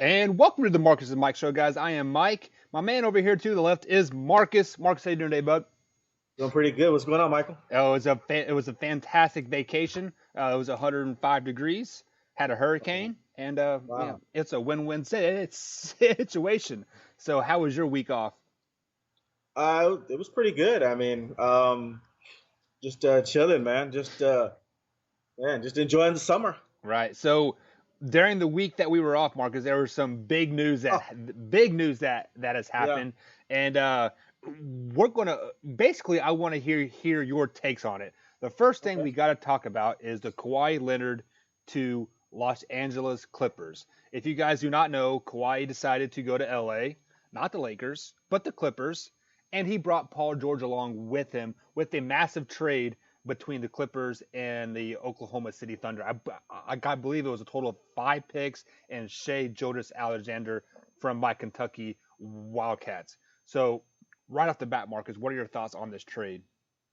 And welcome to the Marcus and Mike Show, guys. I am Mike. My man over here to the left is Marcus. Marcus, how you doing today, bud? Doing pretty good. What's going on, Michael? Oh, it was a fantastic vacation. It was 105 degrees. Had a hurricane, and Wow. it's a win-win situation. So, how was your week off? It was pretty good. I mean, just chilling, man. Just enjoying the summer. Right. So, during the week that we were off, Marcus, there was some Oh, big news that has yeah. happened, and we're gonna basically I want to hear your takes on it. The first thing Okay. we got to talk about is the Kawhi Leonard to Los Angeles Clippers. If you guys do not know, Kawhi decided to go to LA, not the Lakers, but the Clippers, and he brought Paul George along with him with a massive trade between the Clippers and the Oklahoma City Thunder. I believe it was a total of 5 picks and Shea Gilgeous Alexander from my Kentucky Wildcats. So, right off the bat, Marcus, what are your thoughts on this trade,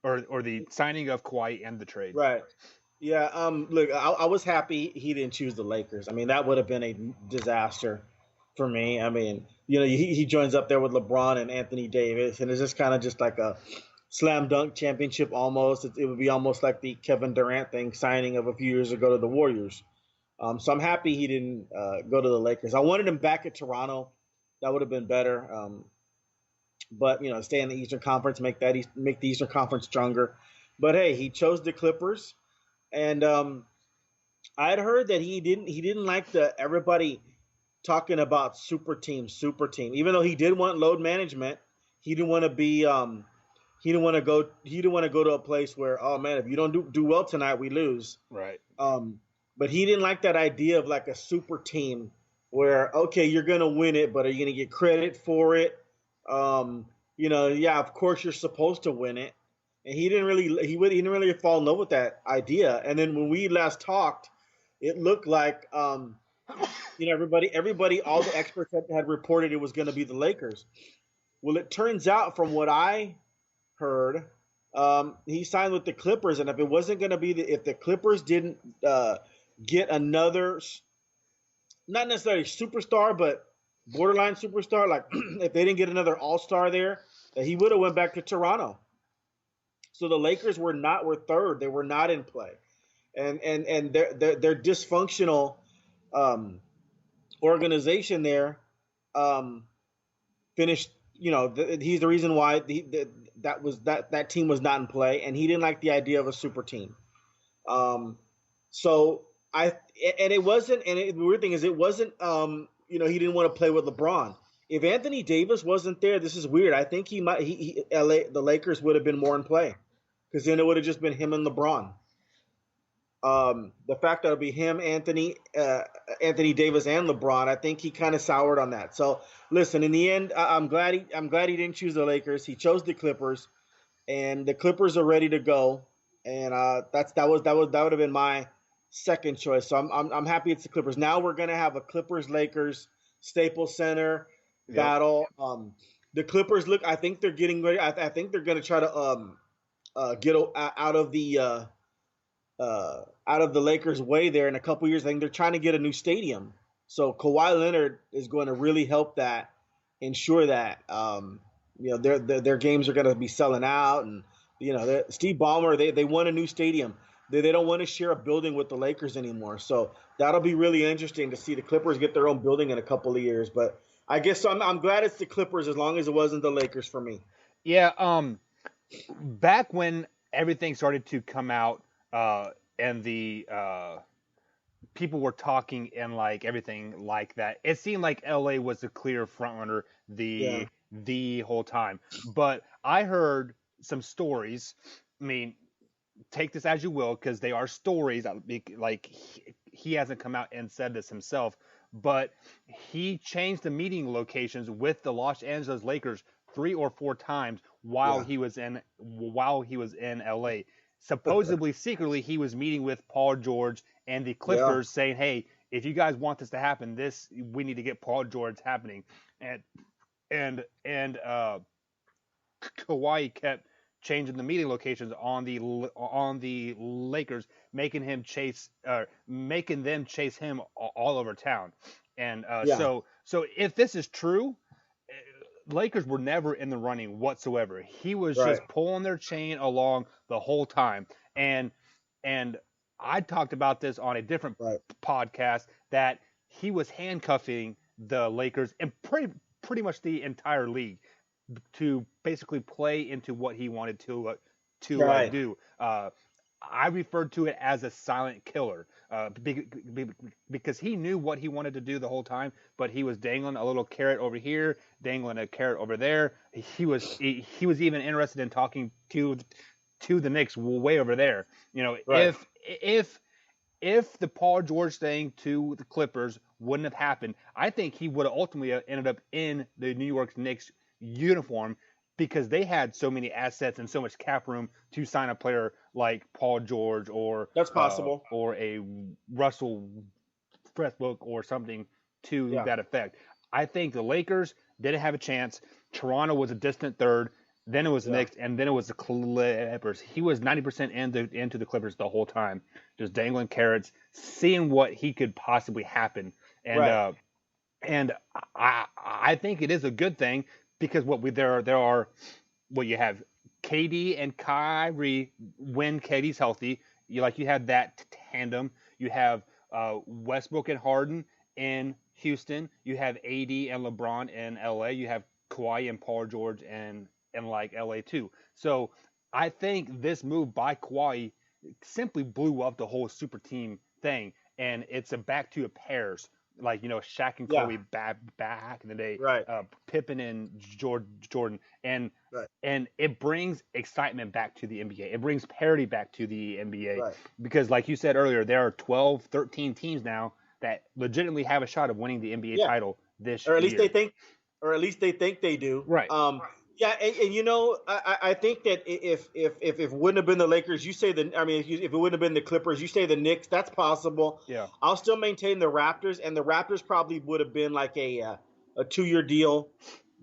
or the signing of Kawhi and the trade? Right. Yeah. Look, I was happy he didn't choose the Lakers. I mean, that would have been a disaster for me. I mean, he joins up there with LeBron and Anthony Davis, and it's just kind of just like a slam dunk championship almost. It would be almost like the Kevin Durant thing signing of a few years ago to the Warriors. So I'm happy he didn't go to the Lakers. I wanted him back at Toronto. That would have been better. But stay in the Eastern Conference, make the Eastern Conference stronger. But hey, he chose the Clippers, and I had heard that he didn't like the everybody talking about super team. Even though he did want load management, he didn't want to be he didn't want to go to a place where, oh man, if you don't do well tonight, we lose. Right. Um, but he didn't like that idea of like a super team where, okay, you're gonna win it, but are you gonna get credit for it? Yeah, of course you're supposed to win it. And he didn't really fall in love with that idea. And then when we last talked, it looked like everybody, all the experts had reported it was going to be the Lakers. Well, it turns out from what I heard, he signed with the Clippers, and if it wasn't going to be if the Clippers didn't get another, not necessarily superstar, but borderline superstar, like if they didn't get another All Star there, that he would have went back to Toronto. So the Lakers were third; they were not in play, and their dysfunctional um, organization there um, finished. He's the reason why that team was not in play, and he didn't like the idea of a super team. Um, so I and it wasn't, the weird thing is it wasn't. He didn't want to play with LeBron. If Anthony Davis wasn't there, this is weird. I think the Lakers would have been more in play because then it would have just been him and LeBron. The fact that it'll be him, Anthony Davis, and LeBron, I think he kind of soured on that. So listen, in the end, I'm glad he didn't choose the Lakers. He chose the Clippers, and the Clippers are ready to go. And that would have been my second choice. So I'm happy it's the Clippers. Now we're gonna have a Clippers Lakers Staples Center Yep. battle. The Clippers look. I think they're getting ready. I think they're gonna try to get out of the Lakers' way there in a couple years. I think they're trying to get a new stadium, so Kawhi Leonard is going to really help that, ensure that their games are going to be selling out, and Steve Ballmer they want a new stadium. They don't want to share a building with the Lakers anymore, so that'll be really interesting to see the Clippers get their own building in a couple of years. But I guess I'm glad it's the Clippers as long as it wasn't the Lakers for me. Yeah. Back when everything started to come out, and the people were talking and like everything like that. It seemed like LA was the clear front runner Yeah, the whole time. But I heard some stories. I mean, take this as you will because they are stories. Like he hasn't come out and said this himself, but he changed the meeting locations with the Los Angeles Lakers 3 or 4 times yeah, while he was in LA. Supposedly, secretly, he was meeting with Paul George and the yeah. Clippers, saying, "Hey, if you guys want this to happen, this we need to get Paul George happening." And and Kawhi kept changing the meeting locations on the Lakers, making them chase him all over town. And Yeah. so if this is true, Lakers were never in the running whatsoever. He was Right. just pulling their chain along the whole time. And I talked about this on a different Right. podcast that he was handcuffing the Lakers and pretty much the entire league to basically play into what he wanted to Right. do. I referred to it as a silent killer because he knew what he wanted to do the whole time, but he was dangling a little carrot over here, dangling a carrot over there. He was even interested in talking to the Knicks way over there. You know, Right. if the Paul George thing to the Clippers wouldn't have happened, I think he would have ultimately ended up in the New York Knicks uniform because they had so many assets and so much cap room to sign a player like Paul George That's possible. or a Russell Westbrook or something to Yeah. that effect. I think the Lakers didn't have a chance. Toronto was a distant third. Then it was the Yeah. Knicks, and then it was the Clippers. He was 90% into the Clippers the whole time, just dangling carrots, seeing what he could possibly happen. And Right. and I think it is a good thing because there are what you have KD and Kyrie when KD's healthy. You have that tandem. You have Westbrook and Harden in Houston. You have AD and LeBron in LA. You have Kawhi and Paul George and like LA too. So I think this move by Kawhi simply blew up the whole super team thing, and it's a back to a pairs like Shaq and Yeah. Kobe back in the day, Right. Pippen and Jordan, and Right. and it brings excitement back to the NBA. It brings parity back to the NBA Right. because, like you said earlier, there are 12, 13 teams now that legitimately have a shot of winning the NBA Yeah. title this Or at least year. they think, or at least they think they do. Right. Yeah, and I think that if it wouldn't have been the Lakers, you say if it wouldn't have been the Clippers, you say the Knicks. That's possible. Yeah. I'll still maintain the Raptors, and the Raptors probably would have been like a 2-year deal,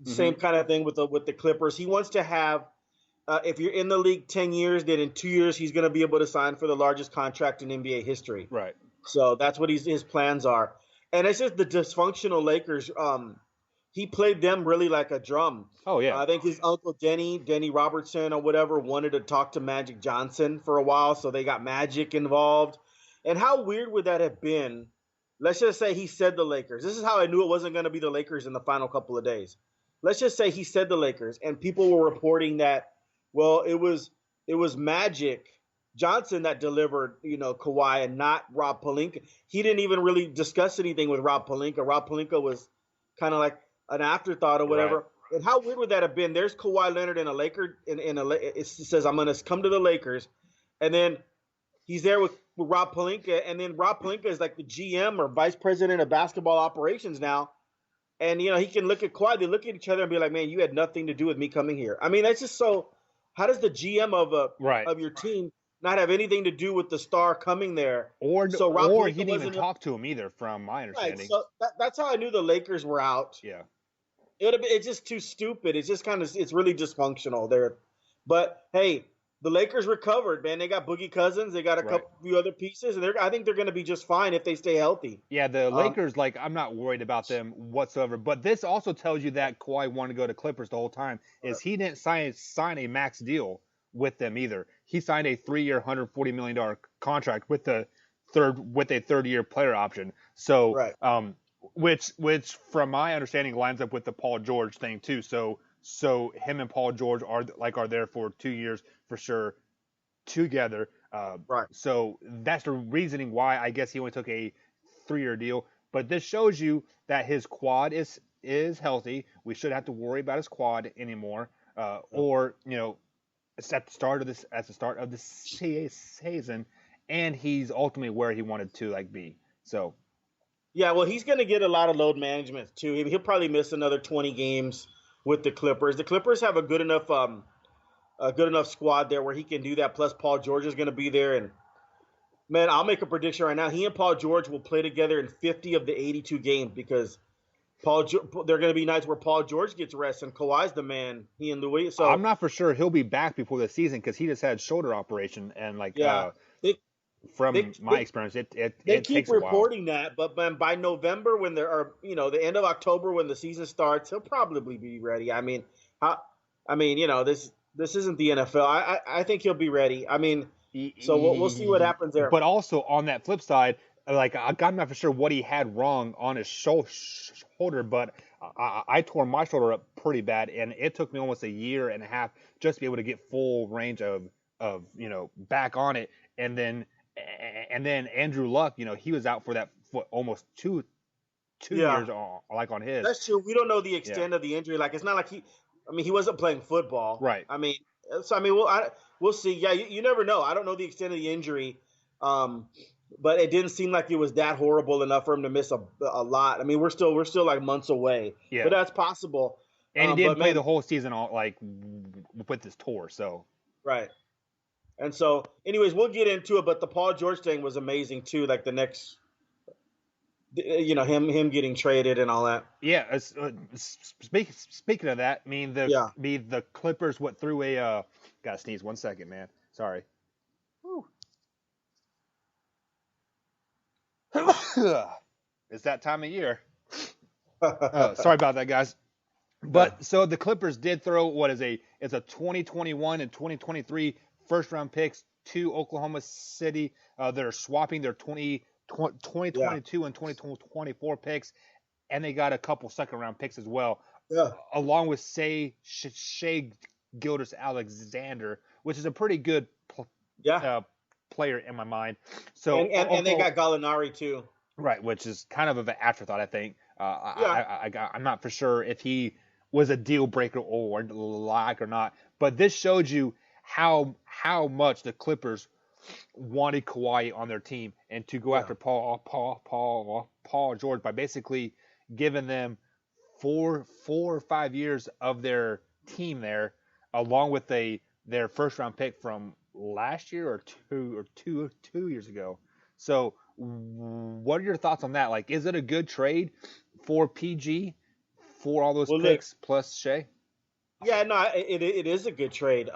same kind of thing with the Clippers. He wants to have. If you're in the league 10 years, then in 2 years he's going to be able to sign for the largest contract in NBA history. Right. So that's what his plans are, and it's just the dysfunctional Lakers. He played them really like a drum. Oh yeah. I think his uncle Denny Robertson or whatever, wanted to talk to Magic Johnson for a while, so they got Magic involved. And how weird would that have been? Let's just say he said the Lakers. This is how I knew it wasn't going to be the Lakers in the final couple of days. Let's just say he said the Lakers, and people were reporting that, well, it was Magic Johnson that delivered, Kawhi, and not Rob Pelinka. He didn't even really discuss anything with Rob Pelinka. Rob Pelinka was kind of like an afterthought or whatever. Right. And how weird would that have been? There's Kawhi Leonard in a Laker it says I'm going to come to the Lakers, and then he's there with Rob Pelinka, and then Rob Pelinka is like the GM or vice president of basketball operations now. And he can look at Kawhi, they look at each other and be like, "Man, you had nothing to do with me coming here." I mean, that's just so. How does the GM of your team not have anything to do with the star coming there? Or so Rob or Pelinka he didn't even wasn't talk to him either, from my understanding. right. So that's how I knew the Lakers were out. Yeah. It's just too stupid. It's just it's really dysfunctional there. But hey, the Lakers recovered, man. They got Boogie Cousins. They got a few other pieces, and I think they're going to be just fine if they stay healthy. Yeah, the Lakers, I'm not worried about them whatsoever. But this also tells you that Kawhi wanted to go to Clippers the whole time. Is he didn't sign a max deal with them either. He signed a 3-year, $140 million contract with a third-year player option. So, which from my understanding lines up with the Paul George thing too. So him and Paul George are there for 2 years for sure together. So that's the reasoning why I guess he only took a 3-year deal. But this shows you that his quad is healthy. We shouldn't have to worry about his quad anymore. Or it's at the start of the season, and he's ultimately where he wanted to be. So. Yeah, well, he's going to get a lot of load management too. He'll probably miss another 20 games with the Clippers. The Clippers have a good enough squad there where he can do that. Plus, Paul George is going to be there, and man, I'll make a prediction right now. He and Paul George will play together in 50 of the 82 games because they're going to be nights where Paul George gets rest and Kawhi's the man. He and Louis. I'm not for sure he'll be back before the season because he just had shoulder operation and from They my they experience, they it keep takes a while. reporting that, but by November, when there are, the end of October when the season starts, he'll probably be ready. I mean, how, this isn't the NFL. I think he'll be ready. I mean, so we'll see what happens there. But also on that flip side, like I'm not for sure what he had wrong on his shoulder, but I tore my shoulder up pretty bad, and it took me almost a year and a half just to be able to get full range of back on it, and then Andrew Luck, he was out for that for almost two Yeah, years like on his. that's true. We don't know the Yeah, extent of the injury. Like, it's not like he wasn't playing football. right. We'll see. Yeah, you never know. I don't know the extent of the injury, um, but it didn't seem like it was that horrible enough for him to miss a lot. I mean, we're still like months away, but Yeah, that's possible. and he But didn't play man, the whole season all like with this tour, so. right. And so, anyways, we'll get into it. But the Paul George thing was amazing too. Like the next, him getting traded and all that. Yeah, speaking of that, I mean Yeah. the Clippers went through a gotta sneeze 1 second, man. Sorry. Whew. It's that time of year. Sorry about that, guys. But so the Clippers did throw it's a 2021 and 2023 first round picks to Oklahoma City. They're swapping their 2022 and 2024 picks, and they got a couple second round picks as well, Yeah. along with Shea Gilders Alexander, which is a pretty good Yeah. player in my mind. So And they got Gallinari too. right, which is kind of an afterthought, I think. Yeah. I'm not for sure if he was a deal breaker or like or not, but this showed you how much the Clippers wanted Kawhi on their team and to go Yeah. after Paul George by basically giving them 4 or 5 years of their team there, along with their first round pick from last year or two years ago. So, what are your thoughts on that? Like, is it a good trade for PG for all those Well, look. picks plus Shea? Yeah. No. It is a good trade.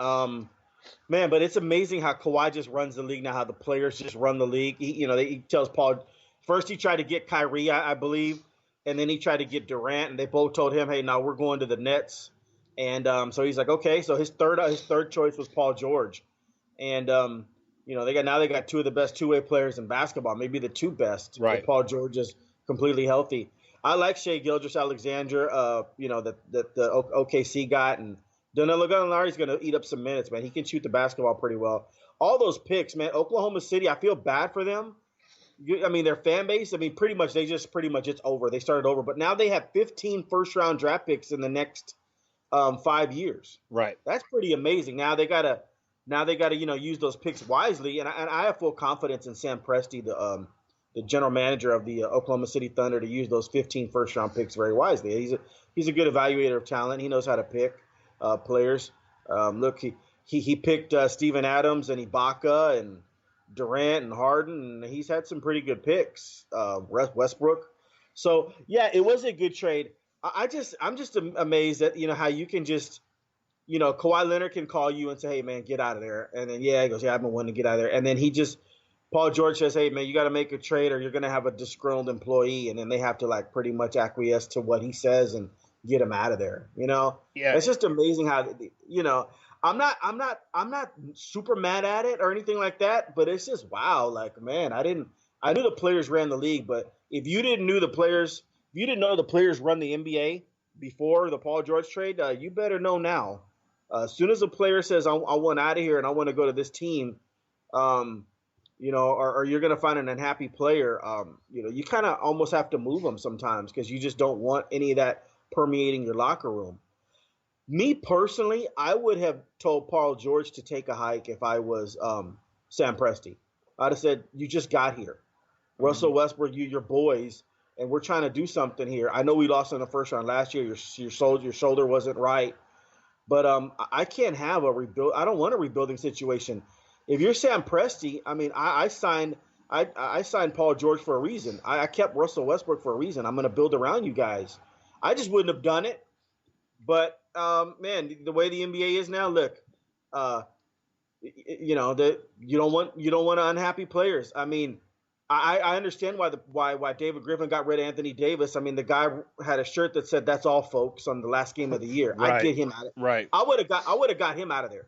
Man, but it's amazing how Kawhi just runs the league now. How the players just run the league. He tells Paul. First, he tried to get Kyrie, I believe, and then he tried to get Durant, and they both told him, "Hey, now we're going to the Nets." And so he's like, "Okay." So his third choice was Paul George, and they got two of the best two-way players in basketball, maybe the two best. If Right. Paul George is completely healthy. I like Shea Gilgeous-Alexander. That the OKC got, and Danilo Gallinari is going to eat up some minutes, man. He can shoot the basketball pretty well. All those picks, man. Oklahoma City, I feel bad for them. Their fan base, pretty much it's over. They started over, but now they have 15 first-round draft picks in the next 5 years. Right. That's pretty amazing. Now they gotta use those picks wisely, and I have full confidence in Sam Presti, the general manager of the Oklahoma City Thunder, to use those 15 first-round picks very wisely. He's a good evaluator of talent. He knows how to pick players. Look, he picked Steven Adams and Ibaka and Durant and Harden, and he's had some pretty good picks. Westbrook. So yeah, it was a good trade. I'm just amazed at how you can just Kawhi Leonard can call you and say, "Hey man, get out of there," and then he goes, "Yeah, I've been wanting to get out of there," and then Paul George says, "Hey man, you got to make a trade or you're going to have a disgruntled employee," and then they have to like pretty much acquiesce to what he says and get him out of there. Yeah. It's just amazing how I'm not super mad at it or anything like that, but it's just wow. Like, man, I knew the players ran the league, but if you didn't know the players run the NBA before the Paul George trade, you better know now. As soon as a player says, I want out of here and I want to go to this team, or you're going to find an unhappy player, you kind of almost have to move them sometimes because you just don't want any of that permeating your locker room. Me personally, I would have told Paul George to take a hike if I was Sam Presti. I'd have said, "You just got here. Russell Westbrook, your boys, and we're trying to do something here. I know we lost in the first round last year. Your shoulder wasn't right. But I can't have a rebuild. I don't want a rebuilding situation. If you're Sam Presti, I signed Paul George for a reason. I kept Russell Westbrook for a reason. I'm going to build around you guys. I just wouldn't have done it. But man, the way the NBA is now, look, That you don't want unhappy players. I mean, I understand why David Griffin got rid of Anthony Davis. I mean, the guy had a shirt that said "That's all, folks" on the last game of the year. I'd Right. get him out of. Right. I would have got him out of there.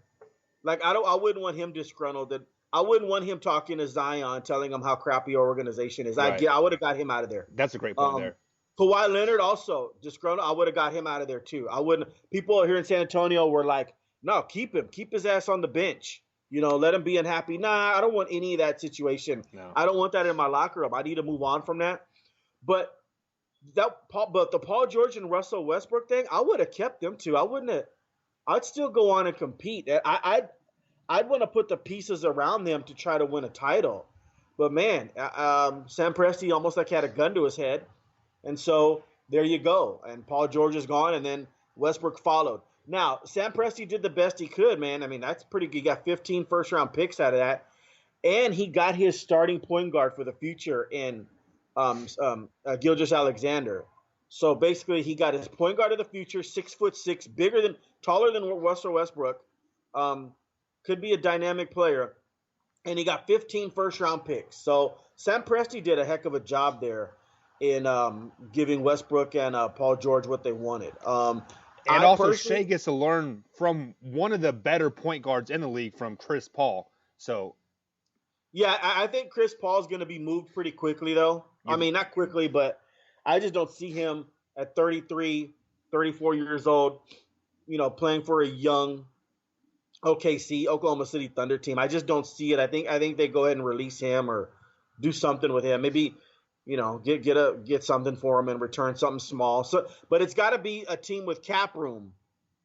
Like I wouldn't want him disgruntled. That I wouldn't want him talking to Zion, telling him how crappy our organization is. Right. I would have got him out of there. That's a great point Um, there. Kawhi Leonard also disgruntled. I would have got him out of there too. I wouldn't. People here in San Antonio were like, "No, keep him. Keep his ass on the bench. Let him be unhappy." Nah, I don't want any of that situation. No. I don't want that in my locker room. I need to move on from that. But but the Paul George and Russell Westbrook thing, I would have kept them too. I wouldn't have. I'd still go on and compete. I'd want to put the pieces around them to try to win a title. But man, Sam Presti almost like had a gun to his head. And so there you go. And Paul George is gone, and then Westbrook followed. Now, Sam Presti did the best he could, man. I mean, that's pretty good. He got 15 first-round picks out of that. And he got his starting point guard for the future in Gilgeous Alexander. So basically, he got his point guard of the future, 6'6", taller than Russell Westbrook. Could be a dynamic player. And he got 15 first-round picks. So Sam Presti did a heck of a job there in giving Westbrook and Paul George what they wanted. And also, Shea gets to learn from one of the better point guards in the league, from Chris Paul. So, yeah, I think Chris Paul's going to be moved pretty quickly, though. I mean, not quickly, but I just don't see him at 33, 34 years old, playing for a young OKC, Oklahoma City Thunder team. I just don't see it. I think they go ahead and release him or do something with him. Maybe, get something for him and return something small. So, but it's got to be a team with cap room.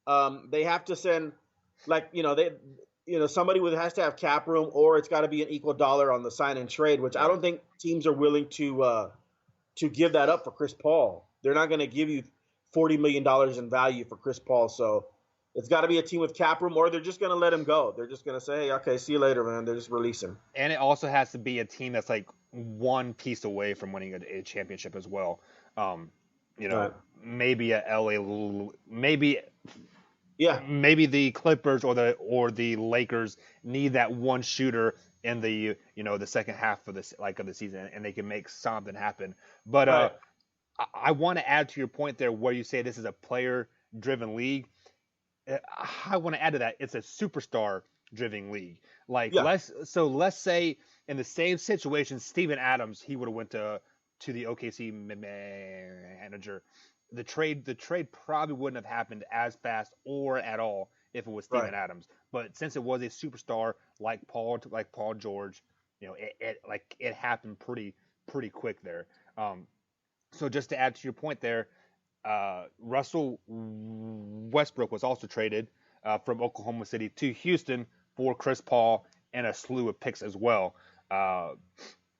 They have to send, somebody has to have cap room, or it's got to be an equal dollar on the sign and trade, which I don't think teams are willing to give that up for Chris Paul. They're not going to give you $40 million in value for Chris Paul. So it's got to be a team with cap room, or they're just going to let him go. They're just going to say, hey, okay, see you later, man. They're just release him. And it also has to be a team that's like one piece away from winning a championship as well. Right. Maybe a LA, maybe the Clippers or the Lakers need that one shooter in the the second half of the season, and they can make something happen. But right. I want to add to your point there, where you say this is a player-driven league. I want to add to that, it's a superstar-driven league. Let's say in the same situation, Steven Adams, he would have went to the OKC manager. The trade probably wouldn't have happened as fast or at all if it was Steven Adams. But since it was a superstar like Paul George, it happened pretty quick there. So just to add to your point there, Russell Westbrook was also traded from Oklahoma City to Houston for Chris Paul and a slew of picks as well.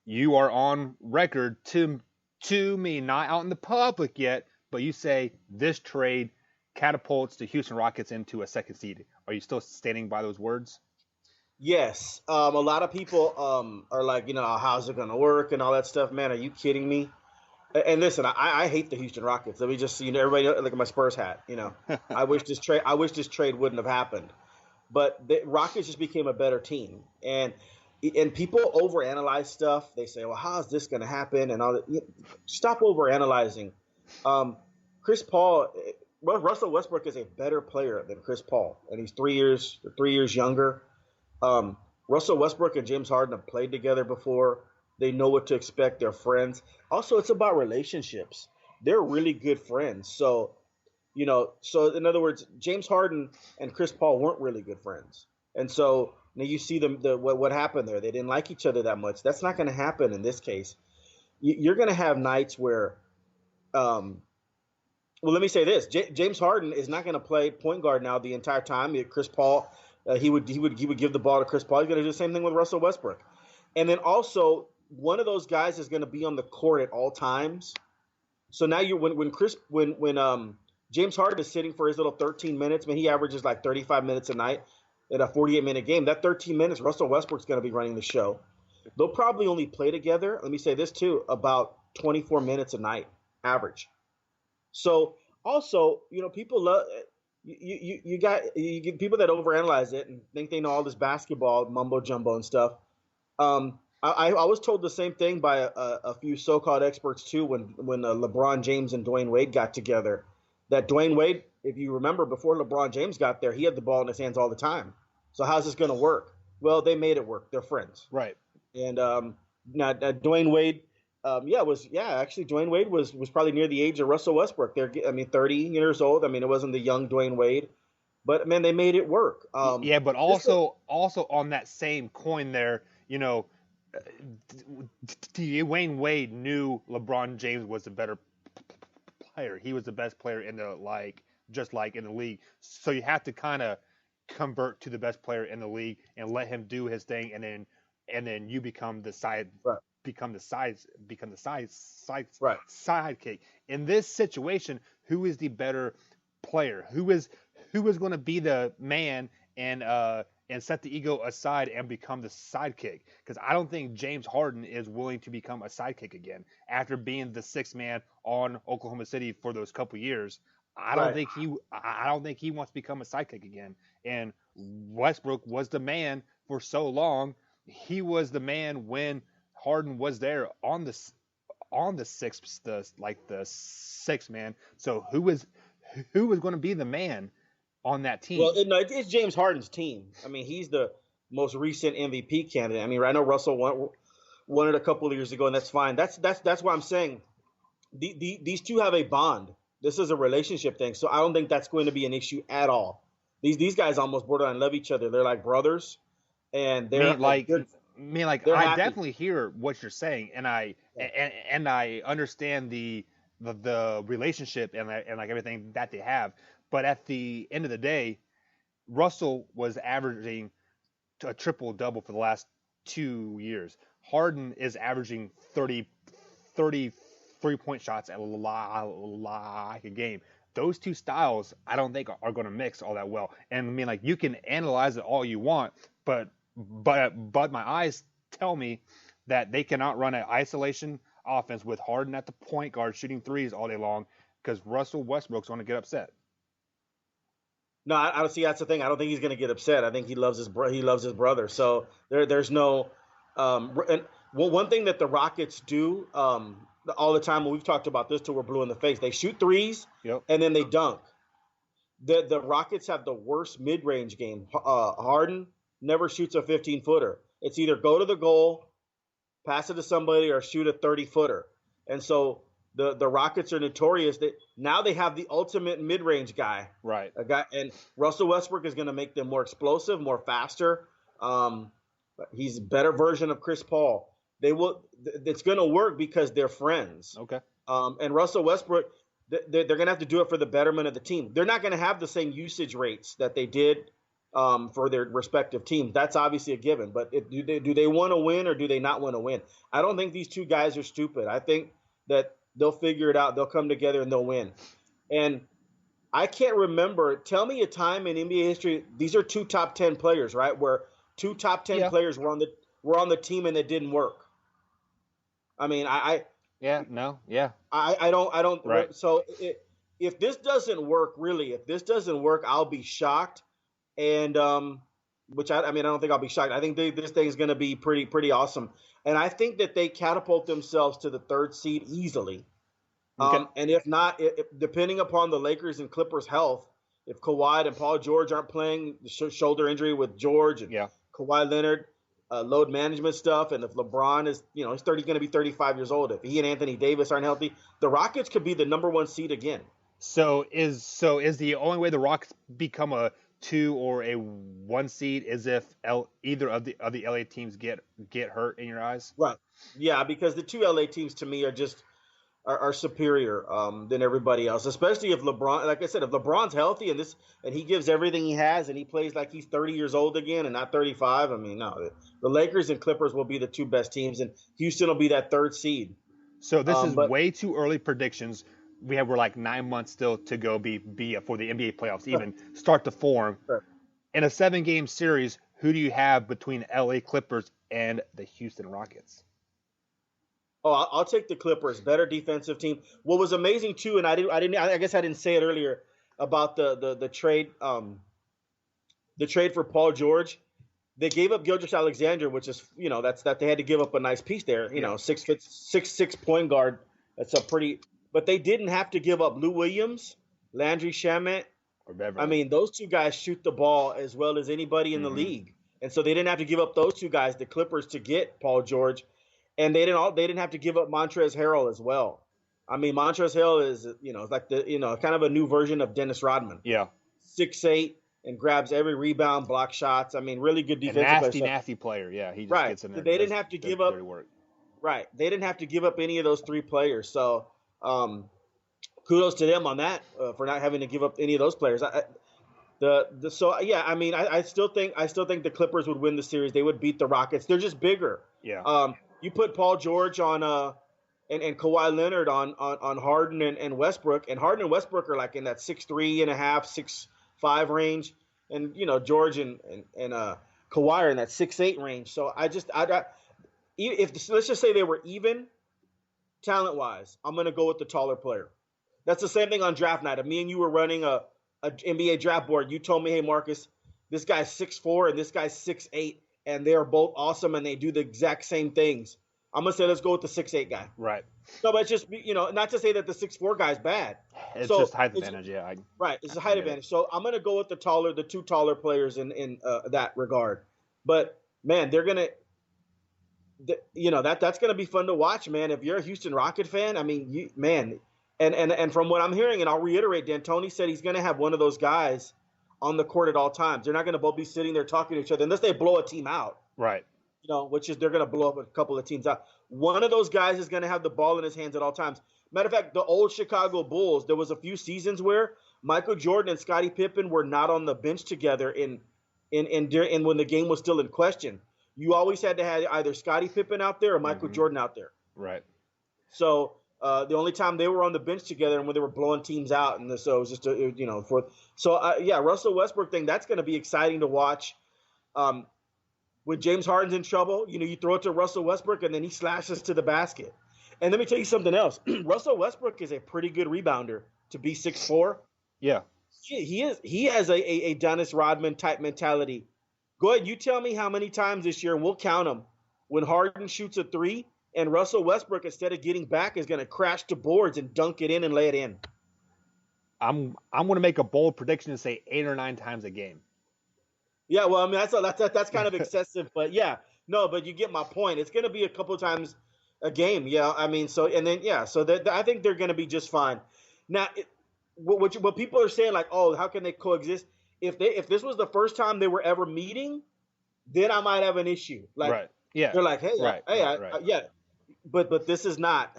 You are on record to me, not out in the public yet, but you say this trade catapults the Houston Rockets into a second seed. Are you still standing by those words? Yes. A lot of people are like, how's it going to work and all that stuff. Man, are you kidding me? And listen, I hate the Houston Rockets. Let me just, everybody look at my Spurs hat. I wish this trade wouldn't have happened. But the Rockets just became a better team, and people overanalyze stuff. They say, well, how is this going to happen? And all that. Stop overanalyzing. Chris Paul, Russell Westbrook is a better player than Chris Paul, and he's 3 years younger. Russell Westbrook and James Harden have played together before. They know what to expect. They're friends. Also, it's about relationships. They're really good friends. So in other words, James Harden and Chris Paul weren't really good friends. And so now you see what happened there. They didn't like each other that much. That's not going to happen in this case. You're going to have nights where, well, let me say this. James Harden is not going to play point guard now the entire time. Chris Paul, he would give the ball to Chris Paul. He's going to do the same thing with Russell Westbrook. And then also, one of those guys is going to be on the court at all times. So now when James Harden is sitting for his little 13 minutes, man, he averages like 35 minutes a night in a 48-minute game. That 13 minutes, Russell Westbrook's going to be running the show. They'll probably only play together, let me say this too, about 24 minutes a night average. So also, people love, you get people that overanalyze it and think they know all this basketball mumbo jumbo and stuff. I was told the same thing by a few so-called experts too when LeBron James and Dwayne Wade got together. That Dwayne Wade, if you remember, before LeBron James got there, he had the ball in his hands all the time. So how's this going to work? Well, they made it work. They're friends. Right. And now Dwayne Wade, actually Dwayne Wade was probably near the age of Russell Westbrook. I mean, 30 years old. I mean, it wasn't the young Dwayne Wade, but man, they made it work. Yeah, but also on that same coin there, Dwayne Wade knew LeBron James was a better player. He was the best player in the just like in the league. So you have to kind of convert to the best player in the league and let him do his thing, and then you become the side Right. become the Right. sidekick. In this situation, who is the better player? Who is going to be the man and set the ego aside and become the sidekick? Because I don't think James Harden is willing to become a sidekick again after being the sixth man on Oklahoma City for those couple years. Right. I don't think he wants to become a sidekick again. And Westbrook was the man for so long. He was the man when Harden was there on the sixth man. So who was going to be the man on that Well, team? it's James Harden's team. I mean, he's the most recent MVP candidate. I mean, I know Russell won it a couple of years ago, and that's fine. That's why I'm saying these two have a bond. This is a relationship thing, so I don't think that's going to be an issue at all. These guys almost borderline love each other. They're like brothers, and I mean, like, they're I happy. definitely hear what you're saying, and I understand the relationship and like everything that they have. But at the end of the day, Russell was averaging a triple double for the last 2 years. Harden is averaging 33 point shots at like a game. Those two styles, I don't think are going to mix all that well. And I mean, like, you can analyze it all you want, but my eyes tell me that they cannot run an isolation offense with Harden at the point guard shooting threes all day long because Russell Westbrook's going to get upset. No, I don't see. That's the thing. I don't think he's going to get upset. I think he loves his brother. So there's no. And one thing that the Rockets do all the time, when we've talked about this till we're blue in the face, they shoot threes Yep. and then they dunk. The Rockets have the worst mid range game. Harden never shoots a 15-footer. It's either go to the goal, pass it to somebody, or shoot a 30-footer. And so the Rockets are notorious that now they have the ultimate mid-range guy. Right. A guy, and Russell Westbrook is going to make them more explosive, more faster. He's a better version of Chris Paul. It's going to work because they're friends. Okay. And Russell Westbrook, they're going to have to do it for the betterment of the team. They're not going to have the same usage rates that they did for their respective teams. That's obviously a given. But do they want to win or do they not want to win? I don't think these two guys are stupid. I think that they'll figure it out. They'll come together and they'll win. And I can't remember. Tell me a time in NBA history. These are two top 10 players, right? Where two top 10 players were on the team and it didn't work. I mean, I don't. Right. So if this doesn't work, I'll be shocked. And which I mean, I don't think I'll be shocked. I think this thing's going to be pretty awesome. And I think that they catapult themselves to the third seed easily. Okay. And if not, depending upon the Lakers and Clippers' health, if Kawhi and Paul George aren't playing, the shoulder injury with George and Kawhi Leonard, load management stuff, and if LeBron is, he's going to be 35 years old. If he and Anthony Davis aren't healthy, the Rockets could be the number one seed again. So is the only way the Rockets become a 2 or a 1 seed is if either of the LA teams get hurt in your eyes? Right. Yeah, because the two LA teams to me are superior than everybody else, especially if LeBron, like I said, if LeBron's healthy and he gives everything he has and he plays like he's 30 years old again and not 35. I mean, no, the Lakers and Clippers will be the two best teams, and Houston will be that third seed. So this is way too early predictions. We're like 9 months still to go be for the NBA playoffs even start to form. Sure. In a 7-game series, who do you have between LA Clippers and the Houston Rockets? Oh, I'll take the Clippers. Better defensive team. What was amazing too, and I guess I didn't say it earlier. about the trade the trade for Paul George. They gave up Gilgeous Alexander, which is that's that they had to give up a nice piece there. Yeah. 6'6" 6'6" point guard. That's a pretty. But they didn't have to give up Lou Williams, Landry Shamet. Or Beverly. I mean, those two guys shoot the ball as well as anybody in the league, and so they didn't have to give up those two guys, the Clippers, to get Paul George, and they didn't have to give up Montrezl Harrell as well. I mean, Montrezl Harrell is it's like the kind of a new version of Dennis Rodman. Yeah. 6'8" and grabs every rebound, block shots. I mean, really good defensive player. Nasty player. Yeah, he just right. gets in there. They didn't have to give up. Work. Right. They didn't have to give up any of those three players. So, kudos to them on that for not having to give up any of those players. I mean, I still think the Clippers would win the series. They would beat the Rockets. They're just bigger. Yeah. You put Paul George on and Kawhi Leonard on Harden and Westbrook, and Harden and Westbrook are like in that 6'3.5", 6'5" range, and George and Kawhi are in that 6'8" range. So if let's just say they were even talent wise, I'm gonna go with the taller player. That's the same thing on draft night. If me and you were running a NBA draft board, you told me, hey Marcus, this guy's 6'4" and this guy's 6'8", and they're both awesome and they do the exact same things. I'm gonna say let's go with the 6'8" guy. Right. No, but it's just not to say that the 6'4" guy's bad. It's just height advantage, yeah. Right, it's a height advantage. So I'm gonna go with the two taller players in that regard. But man, they're gonna, that's gonna be fun to watch, man. If you're a Houston Rocket fan, I mean, and from what I'm hearing, and I'll reiterate, D'Antoni said he's gonna have one of those guys on the court at all times. They're not gonna both be sitting there talking to each other unless they blow a team out. Right. Which is they're going to blow up a couple of teams out. One of those guys is going to have the ball in his hands at all times. Matter of fact, the old Chicago Bulls, there was a few seasons where Michael Jordan and Scottie Pippen were not on the bench together in when the game was still in question. You always had to have either Scottie Pippen out there or Michael Jordan out there. Right. So the only time they were on the bench together and when they were blowing teams out, and so it was just Russell Westbrook thing, that's going to be exciting to watch. When James Harden's in trouble, you throw it to Russell Westbrook and then he slashes to the basket. And let me tell you something else. Russell Westbrook is a pretty good rebounder to be 6'4". Yeah. He is. He has a Dennis Rodman type mentality. Go ahead, you tell me how many times this year, and we'll count them, when Harden shoots a three and Russell Westbrook, instead of getting back, is going to crash the boards and dunk it in and lay it in. I'm going to make a bold prediction and say 8 or 9 times a game. Yeah, well, I mean that's kind of excessive, but yeah, no, but you get my point. It's going to be a couple of times a game, yeah. I mean, so I think they're going to be just fine. Now, what people are saying, like, oh, how can they coexist? If this was the first time they were ever meeting, then I might have an issue. Like, right. Yeah, they're like, hey, right. Yeah, but this is not.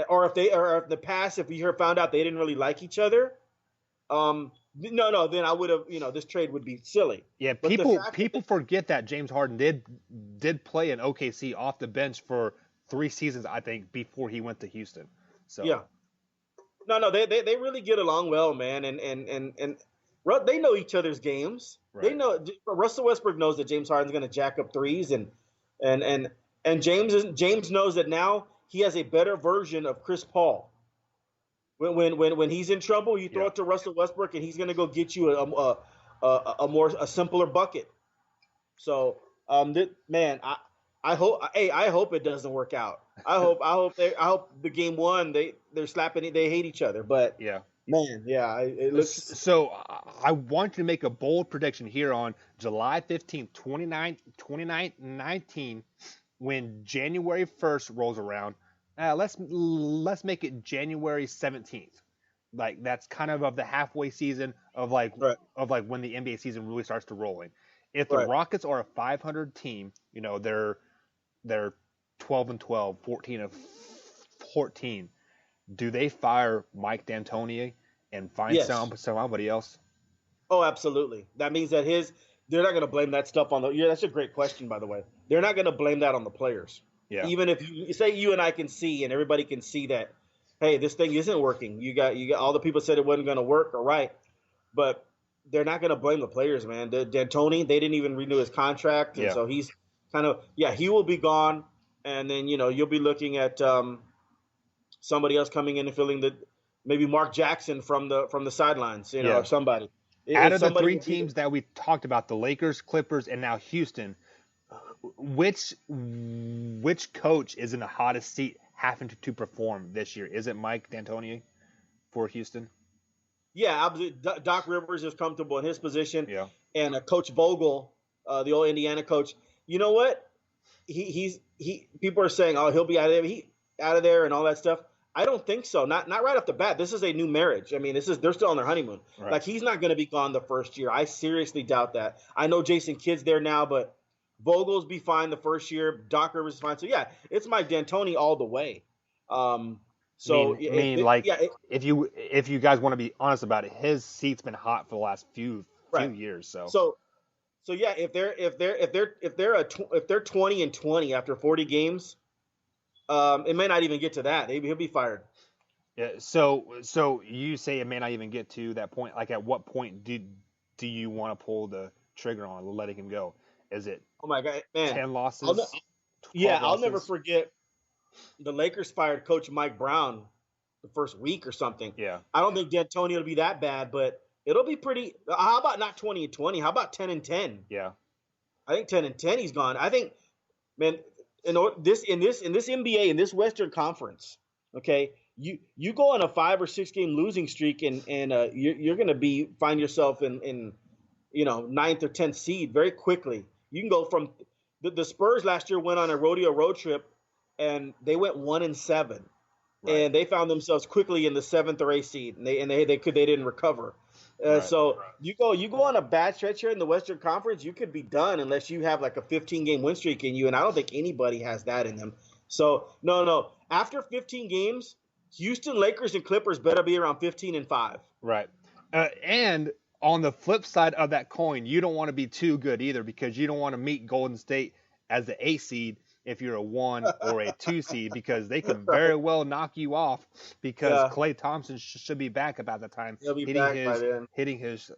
Or if the past, if we found out they didn't really like each other, No, then I would have, this trade would be silly. Yeah, but people forget that James Harden did play in OKC off the bench for 3 seasons, I think, before he went to Houston. So yeah, no, they really get along well, man, and they know each other's games. Right. They know Russell Westbrook knows that James Harden's going to jack up threes, and James knows that now he has a better version of Chris Paul. When he's in trouble, you throw it to Russell Westbrook, and he's going to go get you a simpler bucket. So, I hope it doesn't work out. I hope the game 1 they're slapping, they hate each other. But yeah, man, yeah, it looks. So I want to make a bold prediction here on July 15th, 2019, when January 1st rolls around. Let's make it January 17th. Like that's kind of the halfway season of when the NBA season really starts to rolling. If the Rockets are a 500 team, they're 12-12, 14-14. Do they fire Mike D'Antoni and find somebody else? Oh, absolutely. That means that they're not going to blame that stuff on that's a great question, by the way. They're not going to blame that on the players. Yeah. Even if you say you and I can see and everybody can see that, hey, this thing isn't working. You got all the people said it wasn't going to work, all right, but they're not going to blame the players, man. D'Antoni, they didn't even renew his contract, and so he's kind of he will be gone, and then you'll be looking at somebody else coming in and filling maybe Mark Jackson from the sidelines, Yeah. or somebody. Out If of the somebody three would be, teams that we talked about, the Lakers, Clippers, and now Houston, which coach is in the hottest seat having to perform this year? Is it Mike D'Antoni for Houston? yeah, Doc Rivers is comfortable in his position, Yeah. and Coach Vogel, the old Indiana coach. You know what? He people are saying, oh, he'll be out of there and all that stuff. I don't think so. Not right off the bat. This is a new marriage. I mean, they're still on their honeymoon. Right. Like, he's not going to be gone the first year. I seriously doubt that. I know Jason Kidd's there now, but Vogel's be fine the first year. Doc Rivers is fine. So yeah, it's Mike D'Antoni all the way. So if you guys want to be honest about it, his seat's been hot for the last few right. years. So yeah, if they're 20-20 after 40 games, it may not even get to that. He'll be fired. Yeah. So you say it may not even get to that point. Like, at what point do you want to pull the trigger on letting him go? Is it? Oh my God, man! 10 losses. I'll never forget. The Lakers fired Coach Mike Brown the first week or something. Yeah. I don't think D'Antoni will be that bad, but it'll be pretty. How about not 20-20? How about 10-10? Yeah. I think 10-10 he's gone. I think, man, in this NBA, in this Western Conference, okay, you go on a 5 or 6 game losing streak, and you're going to find yourself in 9th or 10th seed very quickly. You can go from the Spurs last year went on a rodeo road trip, and they went 1-7, right. And they found themselves quickly in the 7th or 8th seed, and they didn't recover. Right. So you go on a bad stretch here in the Western Conference, you could be done unless you have like a 15-game win streak in you, and I don't think anybody has that in them. So no. After 15 games, Houston, Lakers, and Clippers better be around 15-5. Right. And on the flip side of that coin, you don't want to be too good either, because you don't want to meet Golden State as the 8 seed if you're a 1 or a 2 seed, because they can very well knock you off, because Klay Thompson should be back about the time. He'll be back by then. Hitting his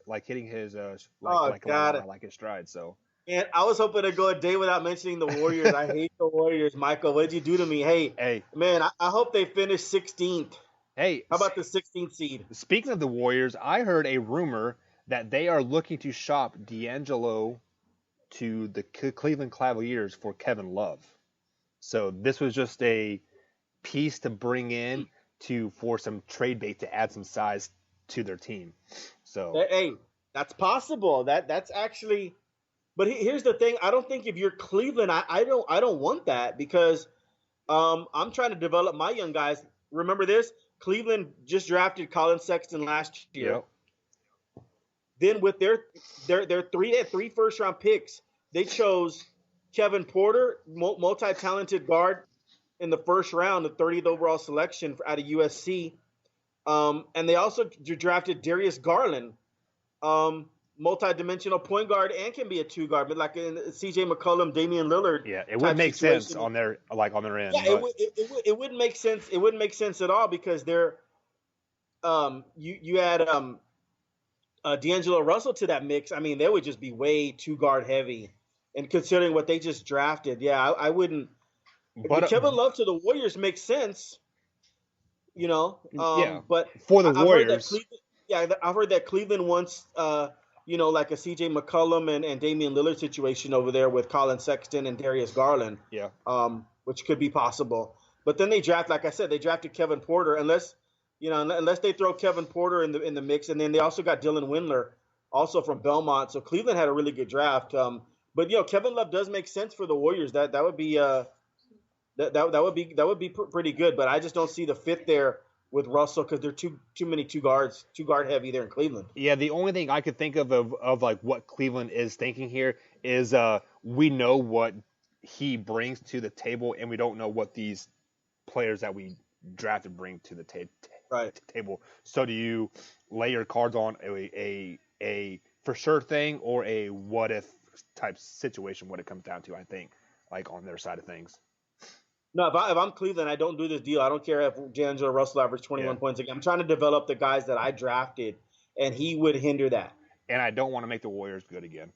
stride. So. And I was hoping to go a day without mentioning the Warriors. I hate the Warriors, Michael. What'd you do to me? Hey, man, I hope they finish 16th. Hey, how about the 16th seed? Speaking of the Warriors, I heard a rumor that they are looking to shop D'Angelo to the Cleveland Cavaliers for Kevin Love. So this was just a piece to bring in for some trade bait to add some size to their team. So hey, that's possible. That's actually. But here's the thing. I don't think if you're Cleveland, I don't want that, because I'm trying to develop my young guys. Remember this? Cleveland just drafted Colin Sexton last year. Yep. Then with their three first-round picks, they chose Kevin Porter, multi-talented guard, in the first round, the 30th overall selection out of USC. And they also drafted Darius Garland, multi-dimensional point guard, and can be a 2 guard, but like in CJ McCollum, Damian Lillard. Yeah, it would make sense on their end. Yeah, it wouldn't make sense. It wouldn't make sense at all, because they're you add D'Angelo Russell to that mix. I mean, they would just be way 2 guard heavy, and considering what they just drafted, I wouldn't. But Kevin Love to the Warriors makes sense, But for the Warriors, I've heard that Cleveland wants like a CJ McCollum and Damian Lillard situation over there with Colin Sexton and Darius Garland. Yeah. Which could be possible. But then they drafted Kevin Porter, unless they throw Kevin Porter in the mix, and then they also got Dylan Windler, also from Belmont. So Cleveland had a really good draft. But Kevin Love does make sense for the Warriors. That would be that would be pretty good. But I just don't see the fit there with Russell, because they're too many 2 guard heavy there in Cleveland. Yeah, the only thing I could think of like what Cleveland is thinking here is we know what he brings to the table, and we don't know what these players that we drafted bring to the table. So do you lay your cards on a for sure thing, or a what if type situation when it comes down to, I think, like on their side of things? No, if I'm Cleveland, I don't do this deal. I don't care if D'Angelo Russell averaged 21 points a game. I'm trying to develop the guys that I drafted, and he would hinder that. And I don't want to make the Warriors good again.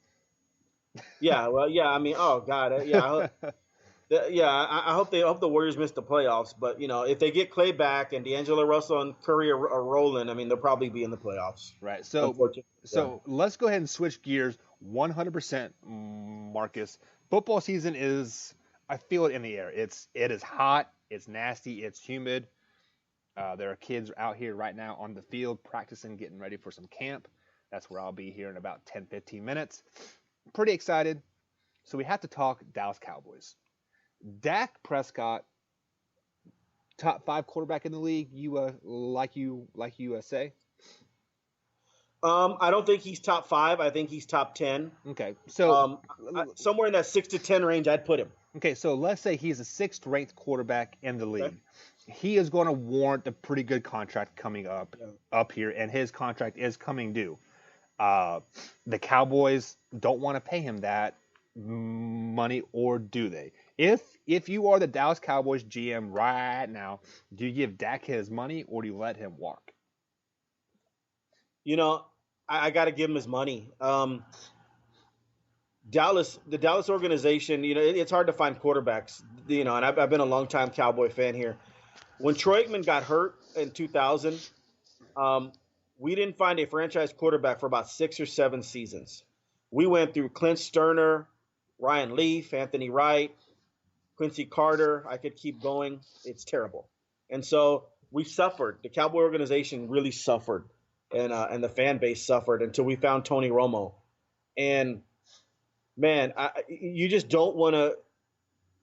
Yeah, well, yeah. I mean, oh God, yeah. Yeah, I hope the Warriors miss the playoffs. But if they get Clay back and D'Angelo Russell and Curry are rolling, I mean they'll probably be in the playoffs. Right. Unfortunately, yeah. So let's go ahead and switch gears 100%, Marcus. Football season is, I feel it in the air. It is hot, it's nasty, it's humid. There are kids out here right now on the field practicing, getting ready for some camp. That's where I'll be here in about 10, 15 minutes. Pretty excited. So we have to talk Dallas Cowboys. Dak Prescott, top 5 quarterback in the league. You say? I don't think he's top 5. I think he's top 10. Okay, so Somewhere in that 6 to 10 range, I'd put him. okay, so let's say he's a sixth ranked quarterback in the Okay. league. He is going to warrant a pretty good contract coming Yeah. up here, and his contract is coming due. Uh, the Cowboys don't want to pay him that money, or do they? If you are the Dallas Cowboys GM right now, do you give Dak his money or do you let him walk? You know, I got to give him his money. The Dallas organization, it's hard to find quarterbacks. And I've been a long time Cowboy fan here. When Troy Aikman got hurt in 2000, um, we didn't find a franchise quarterback for about 6 or 7 seasons. We went through Clint Sterner, Ryan Leaf, Anthony Wright, Quincy Carter. I could keep going. It's terrible. And so we suffered. The Cowboy organization really suffered, and the fan base suffered until we found Tony Romo. And man, you just don't want to.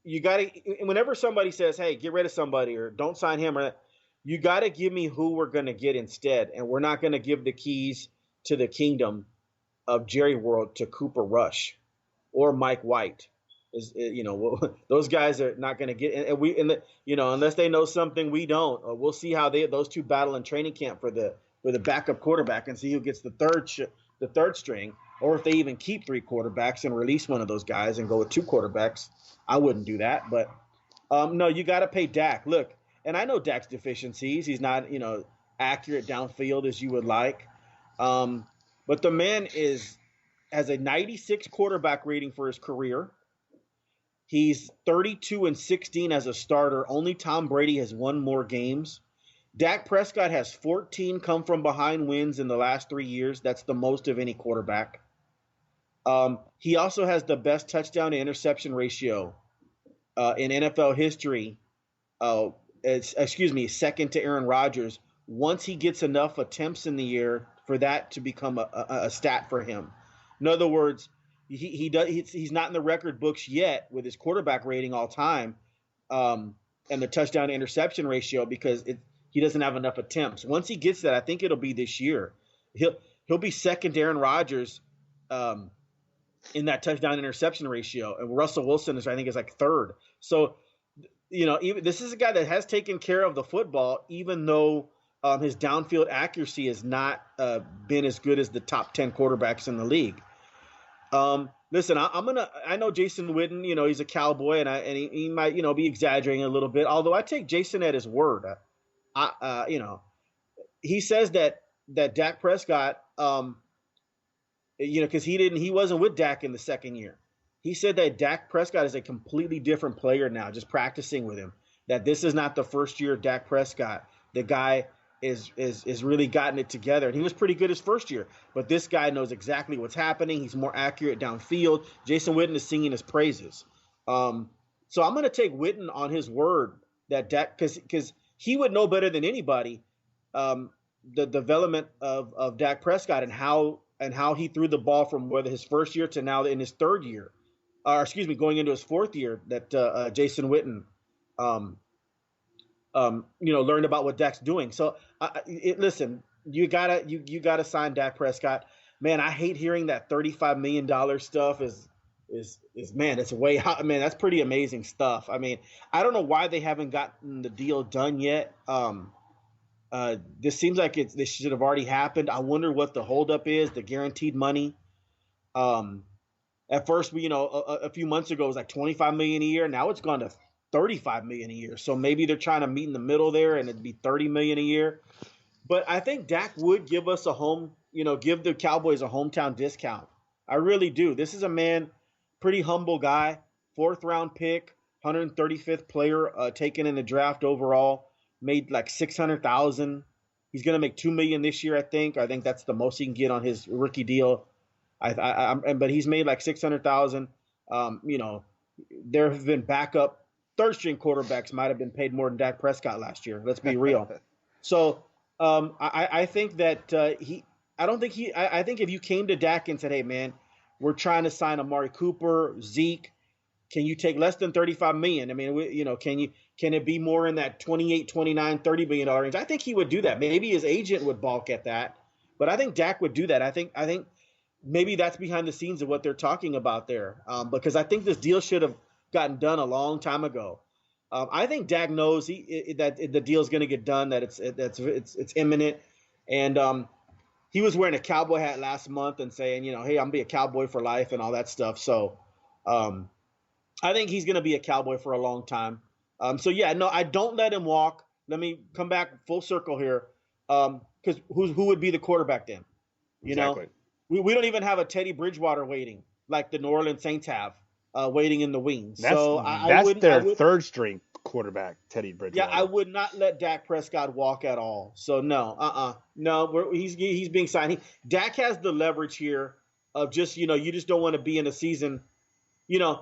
You got to. Whenever somebody says, "Hey, get rid of somebody," or "Don't sign him," or you got to give me who we're going to get instead, and we're not going to give the keys to the kingdom of Jerry World to Cooper Rush or Mike White. Those guys are not going to get, unless they know something we don't. We'll see how those two battle in training camp for the backup quarterback and see who gets the third string, or if they even keep 3 quarterbacks and release one of those guys and go with 2 quarterbacks. I wouldn't do that, but no, you got to pay Dak. Look, and I know Dak's deficiencies. He's not accurate downfield as you would like, but the man has a 96 quarterback rating for his career. He's 32-16 as a starter. Only Tom Brady has won more games. Dak Prescott has 14 come from behind wins in the last 3 years. That's the most of any quarterback. He also has the best touchdown to interception ratio in NFL history. Second to Aaron Rodgers. Once he gets enough attempts in the year for that to become a stat for him. In other words, he's not in the record books yet with his quarterback rating all time, and the touchdown to interception ratio because he doesn't have enough attempts. Once he gets that, I think it'll be this year. He'll be second to Aaron Rodgers in that touchdown interception ratio, and Russell Wilson is like third. So even this is a guy that has taken care of the football, even though his downfield accuracy has not been as good as the top 10 quarterbacks in the league. Listen, I know Jason Witten, he's a Cowboy and he might, be exaggerating a little bit, although I take Jason at his word. He says that Dak Prescott, because he wasn't with Dak in the second year. He said that Dak Prescott is a completely different player now, just practicing with him, that this is not the first year of Dak Prescott. The guy is really gotten it together. And he was pretty good his first year, but this guy knows exactly what's happening. He's more accurate downfield. Jason Witten is singing his praises. So I'm going to take Witten on his word that Dak, because he would know better than anybody the development of Dak Prescott and how he threw the ball from whether his first year to now in his third year, going into his fourth year, that Jason Witten learned about what Dak's doing. So listen, you gotta sign Dak Prescott. Man, I hate hearing that $35 million stuff is man, it's way hot. Man, that's pretty amazing stuff. I mean, I don't know why they haven't gotten the deal done yet. This seems like this should have already happened. I wonder what the holdup is, the guaranteed money. At first, a few months ago, it was like $25 million a year. Now it's gone to $35 million a year. So maybe they're trying to meet in the middle there, and it'd be $30 million a year. But I think Dak would give us give the Cowboys a hometown discount. I really do. This is a man, pretty humble guy, 4th round pick. 135th player taken in the draft overall. Made like 600,000. He's gonna make 2 million this year, I think. I think that's the most he can get on his rookie deal. But he's made like 600,000. You know, there have been backup third string quarterbacks might have been paid more than Dak Prescott last year. Let's be real. So I think that he. I don't think he. I think if you came to Dak and said, "Hey, man, we're trying to sign Amari Cooper, Zeke. Can you take less than 35 million? I mean, can it be more in that 28, 29, 30 million dollar range?" I think he would do that. Maybe his agent would balk at that, but I think Dak would do that. I think maybe that's behind the scenes of what they're talking about there, because I think this deal should have gotten done a long time ago. I think Dak knows that the deal is going to get done, that it's imminent, and he was wearing a cowboy hat last month and saying, "Hey, I'm gonna be a cowboy for life" and all that stuff. So I think he's gonna be a cowboy for a long time. So yeah, no, I don't let him walk. Let me come back full circle here, because who would be the quarterback then? Exactly. We don't even have a Teddy Bridgewater waiting like the New Orleans Saints have, waiting in the wings. That's So their third string quarterback, Teddy Bridgewater. Yeah, I would not let Dak Prescott walk at all. So no, he's being signed. Dak has the leverage here of just you just don't want to be in a season, where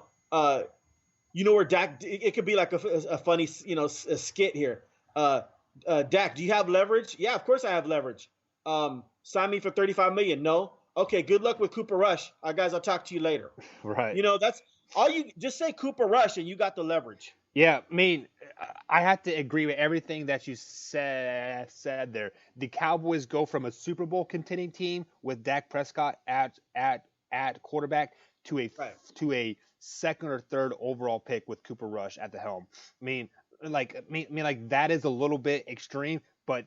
Dak, it could be like a funny a skit here. Dak, do you have leverage? Yeah, of course I have leverage. Sign me for 35 million. No. Okay, good luck with Cooper Rush. Guys, I'll talk to you later. Right. That's all you just say Cooper Rush and you got the leverage. Yeah, I mean, I have to agree with everything that you said there. The Cowboys go from a Super Bowl contending team with Dak Prescott at quarterback to a second or third overall pick with Cooper Rush at the helm. I mean, like that is a little bit extreme, but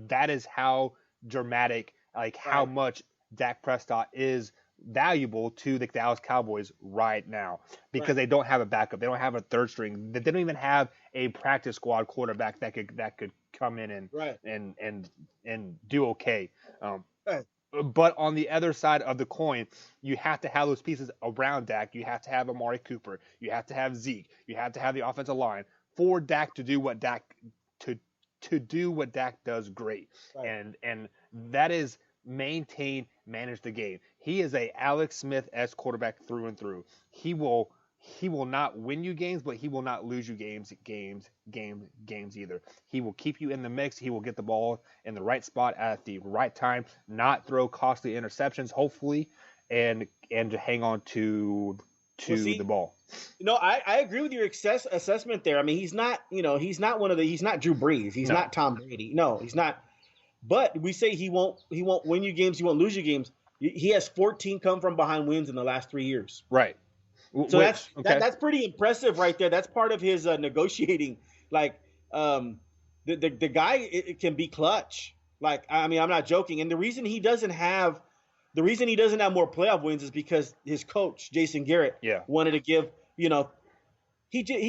that is how dramatic, like how much Dak Prescott is valuable to the Dallas Cowboys right now, because they don't have a backup. They don't have a third string. They don't even have a practice squad quarterback that could come in and do okay. But on the other side of the coin, you have to have those pieces around Dak. You have to have Amari Cooper. You have to have Zeke. You have to have the offensive line for Dak to do what Dak does great. And that is manage the game. He is a Alex Smith-esque quarterback through and through. He will not win you games, but he will not lose you games either. He will keep you in the mix. He will get the ball in the right spot at the right time, not throw costly interceptions, hopefully, and to hang on to the ball. I agree with your assessment there. I mean, he's not he's not Drew Brees. He's not Tom Brady. No, he's not. But we say he won't win you games. He won't lose you games. He has 14 come from behind wins in the last 3 years. Right. So that's pretty impressive right there. That's part of his negotiating. Like the guy it can be clutch. Like, I mean, I'm not joking. And the reason he doesn't have more playoff wins is because his coach Jason Garrett wanted to give he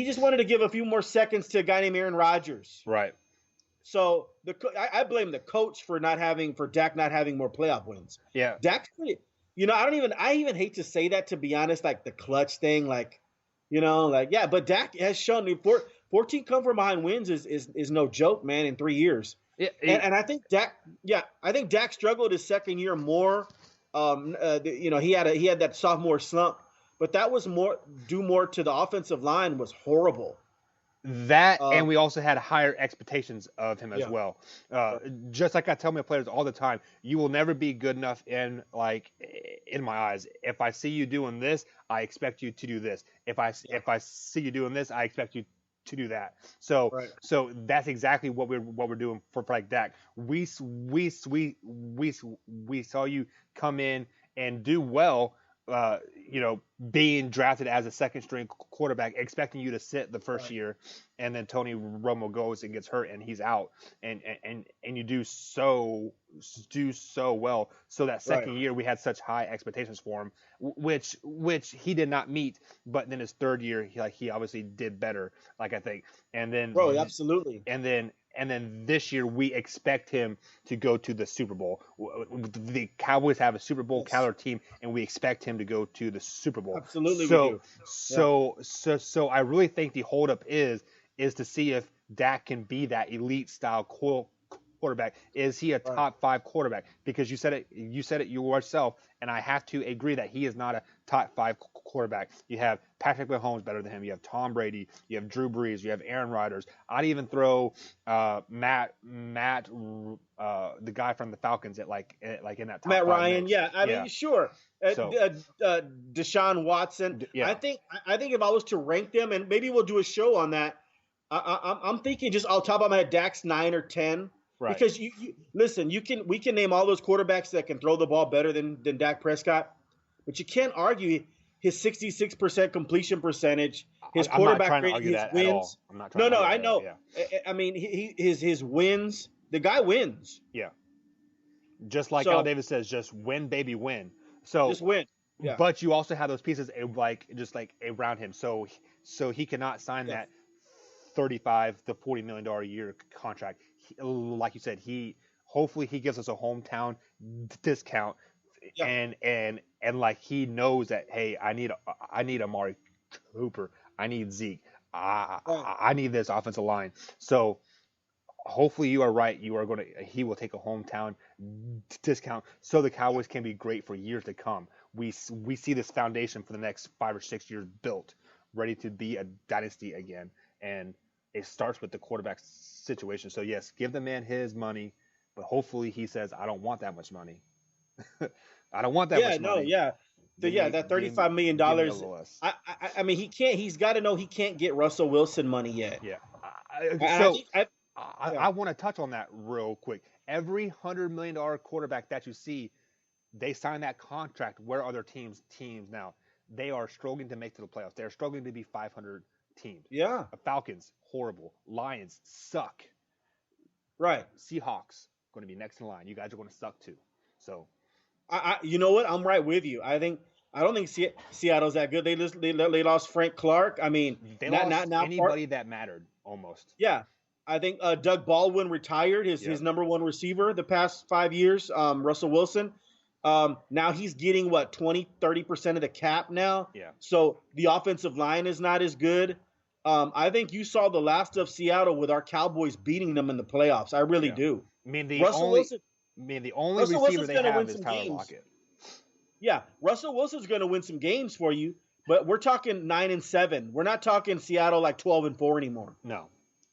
just wanted to give a few more seconds to a guy named Aaron Rodgers. Right. So I blame the coach for Dak not having more playoff wins. Yeah. Dak's pretty. I even hate to say that, to be honest, like the clutch thing, but Dak has shown 14 come from behind wins is no joke, man, in 3 years. And I think Dak struggled his second year more. He had that sophomore slump, but that was due more to the offensive line was horrible. That, and we also had higher expectations of him as well. Just like I tell my players all the time, you will never be good enough in my eyes. If I see you doing this, I expect you to do this. If I see you doing this, I expect you to do that. So that's exactly what we're doing for like Dak. We saw you come in and do well. Being drafted as a second string quarterback, expecting you to sit the first year, and then Tony Romo goes and gets hurt and he's out, and you do so well. So that second year we had such high expectations for him, which he did not meet. But then his third year, he obviously did better, like I think. And then absolutely. And then and then this year we expect him to go to the Super Bowl. The Cowboys have a Super Bowl Yes, caliber team, and we expect him to go to the Super Bowl. absolutely we do. Yeah, So I really think the holdup is to see if Dak can be that elite style quarterback. Is he a right. top five quarterback? Because you said it yourself, and I have to agree that he is not a top five quarterback. You have Patrick Mahomes better than him. You have Tom Brady. You have Drew Brees. You have Aaron Rodgers. I'd even throw Matt, the guy from the Falcons at like in that top Matt five Ryan, mix. yeah. I Yeah. mean, sure. So Deshaun Watson. yeah, I think if I was to rank them, and maybe we'll do a show on that. I'm thinking just off the top of my head, Dak's 9 or 10. right. Because you listen, we can name all those quarterbacks that can throw the ball better than Dak Prescott, but you can't argue his 66% completion percentage, his I'm not quarterback trying to rating, argue his that at all. wins. I'm not trying No, to no, argue I know. that. Yeah. I mean, his wins. The guy wins. Yeah. Just like Al So Davis says, just win, baby, win. So, just win. Yeah. but you also have those pieces just like around him. So he cannot sign Yes. that 35 to 40 million dollar a year contract. Like you said, hopefully he gives us a hometown discount, Yeah. and like he knows that, hey, I need Amari Cooper, I need Zeke, Right. I need this offensive line. So hopefully you are right. He will take a hometown discount so the Cowboys can be great for years to come. We see this foundation for the next 5 or 6 years built, ready to be a dynasty again. And it starts with the quarterback situation. So yes, give the man his money, but hopefully he says, I don't want that much money. I don't want that Yeah. much No. money. Yeah. That $35 million. Give me a little less. I mean, he can't. He's got to know he can't get Russell Wilson money yet. Yeah. And I So think yeah. I want to touch on that real quick. Every $100 million quarterback that you see, they sign that contract. Where are their teams now? They are struggling to make to the playoffs. They're struggling to be 500 teams. Yeah. Falcons, horrible. Lions suck. Right. Seahawks going to be next in line. You guys are going to suck too. So You know what? I'm right with you. I don't think Seattle's that good. They lost Frank Clark. I mean, they not lost now. anybody that mattered almost. Yeah, I think Doug Baldwin retired his Yep. number one receiver the past 5 years. Russell Wilson. Now he's getting what 20-30% of the cap now. Yeah. So the offensive line is not as good. I think you saw the last of Seattle with our Cowboys beating them in the playoffs. I really Yeah. do. I mean the Russell only Wilson. receiver Wilson's they gonna have win is some Tyler games. Lockett. Yeah, Russell Wilson's going to win some games for you, but we're talking 9-7. We're not talking Seattle like 12-4 anymore. No.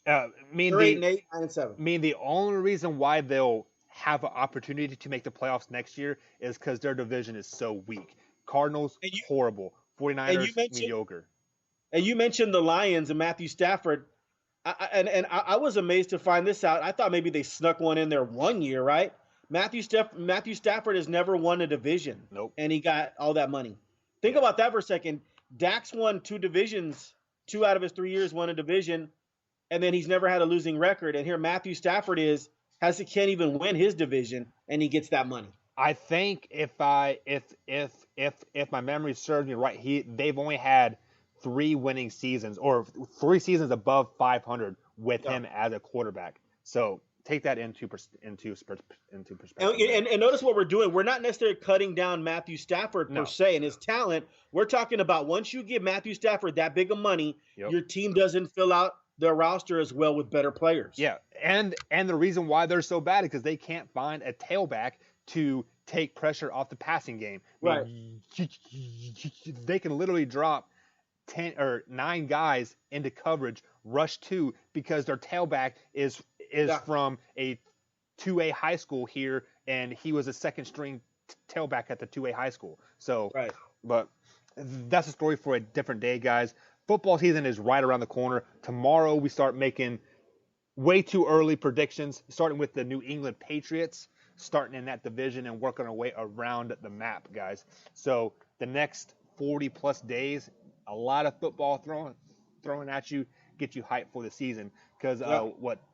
I mean They're 8-8, I 9-7. mean the only reason why they'll have an opportunity to make the playoffs next year is because their division is so weak. Cardinals horrible. 49ers mediocre. And you mentioned the Lions and Matthew Stafford. I was amazed to find this out. I thought maybe they snuck one in there one year, right? Matthew Stafford has never won a division. Nope. And he got all that money. Think about that for a second. Dak's won 2 divisions. 2 out of his 3 years won a division, and then he's never had a losing record. And here Matthew Stafford can't even win his division, and he gets that money. I think if my memory serves me right, they've only had 3 winning seasons or 3 seasons above 500 with him as a quarterback. So take that into perspective. And notice what we're doing. We're not necessarily cutting down Matthew Stafford per se and his talent. We're talking about once you give Matthew Stafford that big of money, your team doesn't fill out their roster as well with better players. Yeah, and the reason why they're so bad is because they can't find a tailback to take pressure off the passing game. Right. They can literally drop 10 or 9 guys into coverage, rush 2 because their tailback is from a 2A high school here, and he was a second string tailback at the 2A high school. So, but that's a story for a different day, guys. Football season is right around the corner. Tomorrow we start making way too early predictions, starting with the New England Patriots, starting in that division and working our way around the map, guys. So the next 40 plus days, a lot of football thrown at you, get you hyped for the season. Because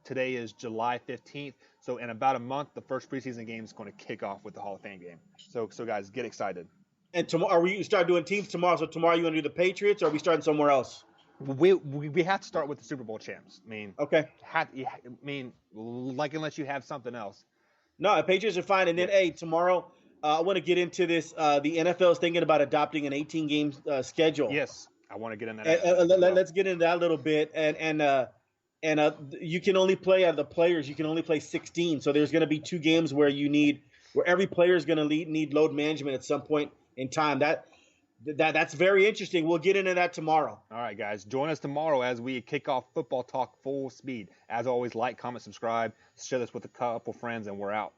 today is July 15th. So in about a month, the first preseason game is going to kick off with the Hall of Fame game. So guys, get excited. And tomorrow, are we start doing teams tomorrow? So tomorrow you want to do the Patriots, or are we starting somewhere else? we have to start with the Super Bowl champs. I mean, Okay. unless you have something else. No, the Patriots are fine. And then, hey, tomorrow I want to get into this. The NFL is thinking about adopting an 18-game schedule. Yes, I want to get in that. Let's get into that a little bit. And you can only play the players. You can only play 16. So there's going to be 2 games where every player is going to need load management at some point in time. That's very interesting. We'll get into that tomorrow. All right, guys. Join us tomorrow as we kick off Football Talk full speed. As always, like, comment, subscribe, share this with a couple friends, and we're out.